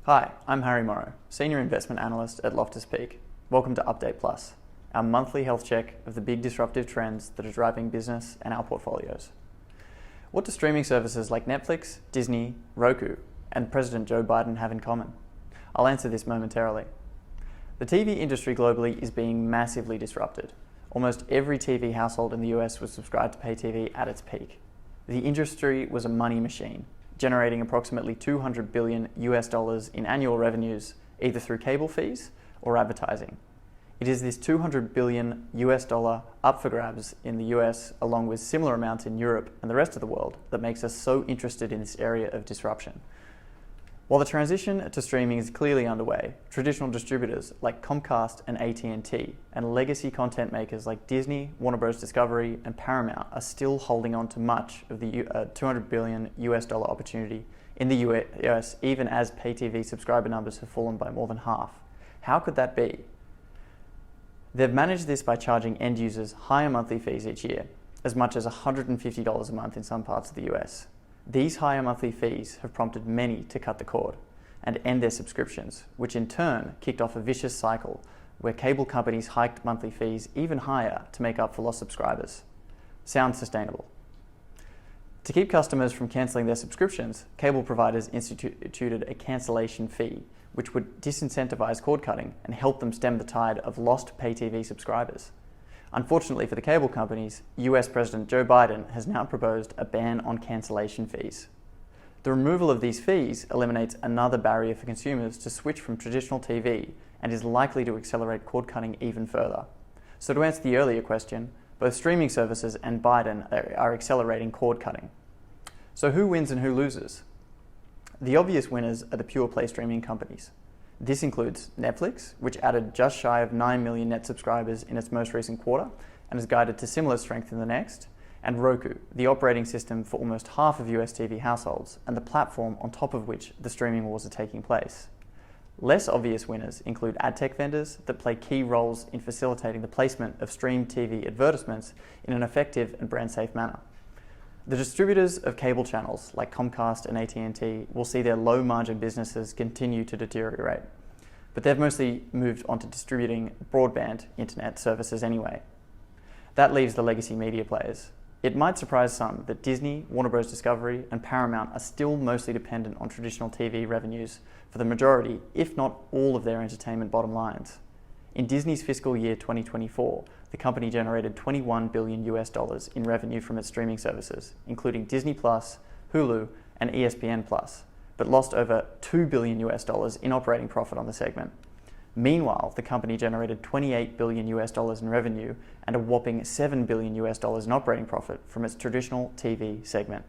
Hi, I'm Harry Morrow, Senior Investment Analyst at Loftus Peak. Welcome to Update Plus, our monthly health check of the big disruptive trends that are driving business and our portfolios. What do streaming services like Netflix, Disney, Roku, and President Joe Biden have in common? I'll answer this momentarily. The TV industry globally is being massively disrupted. Almost every TV household in the US was subscribed to pay TV at its peak. The industry was a money machine, generating approximately $200 billion in annual revenues, either through cable fees or advertising. It is this $200 billion up for grabs in the US, along with similar amounts in Europe and the rest of the world, that makes us so interested in this area of disruption. While the transition to streaming is clearly underway, traditional distributors like Comcast and AT&T and legacy content makers like Disney, Warner Bros. Discovery, and Paramount are still holding on to much of the $200 billion opportunity in the US, even as pay TV subscriber numbers have fallen by more than half. How could that be? They've managed this by charging end users higher monthly fees each year, as much as $150 a month in some parts of the US. These higher monthly fees have prompted many to cut the cord and end their subscriptions, which in turn kicked off a vicious cycle where cable companies hiked monthly fees even higher to make up for lost subscribers. Sounds sustainable. To keep customers from cancelling their subscriptions, cable providers instituted a cancellation fee, which would disincentivize cord cutting and help them stem the tide of lost pay TV subscribers. Unfortunately for the cable companies, US President Joe Biden has now proposed a ban on cancellation fees. The removal of these fees eliminates another barrier for consumers to switch from traditional TV and is likely to accelerate cord cutting even further. So to answer the earlier question, both streaming services and Biden are accelerating cord cutting. So who wins and who loses? The obvious winners are the pure play streaming companies. This includes Netflix, which added just shy of 9 million net subscribers in its most recent quarter and is guided to similar strength in the next, and Roku, the operating system for almost half of US TV households and the platform on top of which the streaming wars are taking place. Less obvious winners include ad tech vendors that play key roles in facilitating the placement of streamed TV advertisements in an effective and brand-safe manner. The distributors of cable channels like Comcast and AT&T will see their low-margin businesses continue to deteriorate, but they've mostly moved on to distributing broadband internet services anyway. That leaves the legacy media players. It might surprise some that Disney, Warner Bros. Discovery, and Paramount are still mostly dependent on traditional TV revenues for the majority, if not all, of their entertainment bottom lines. In Disney's fiscal year 2024, the company generated $21 billion in revenue from its streaming services, including Disney+, Hulu, and ESPN+, but lost over $2 billion in operating profit on the segment. Meanwhile, the company generated $28 billion in revenue and a whopping $7 billion in operating profit from its traditional TV segment.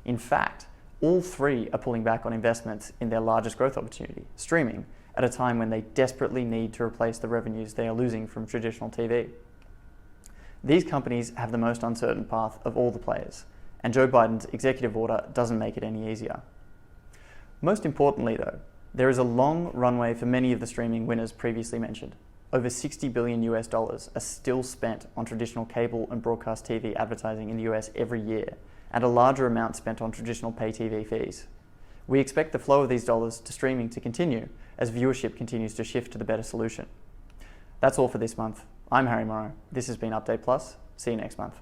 In fact, all three are pulling back on investments in their largest growth opportunity, streaming, at a time when they desperately need to replace the revenues they are losing from traditional TV. These companies have the most uncertain path of all the players, and Joe Biden's executive order doesn't make it any easier. Most importantly though, there is a long runway for many of the streaming winners previously mentioned. Over $60 billion are still spent on traditional cable and broadcast TV advertising in the US every year, and a larger amount spent on traditional pay TV fees. We expect the flow of these dollars to streaming to continue as viewership continues to shift to the better solution. That's all for this month. I'm Harry Morrow. This has been Update Plus. See you next month.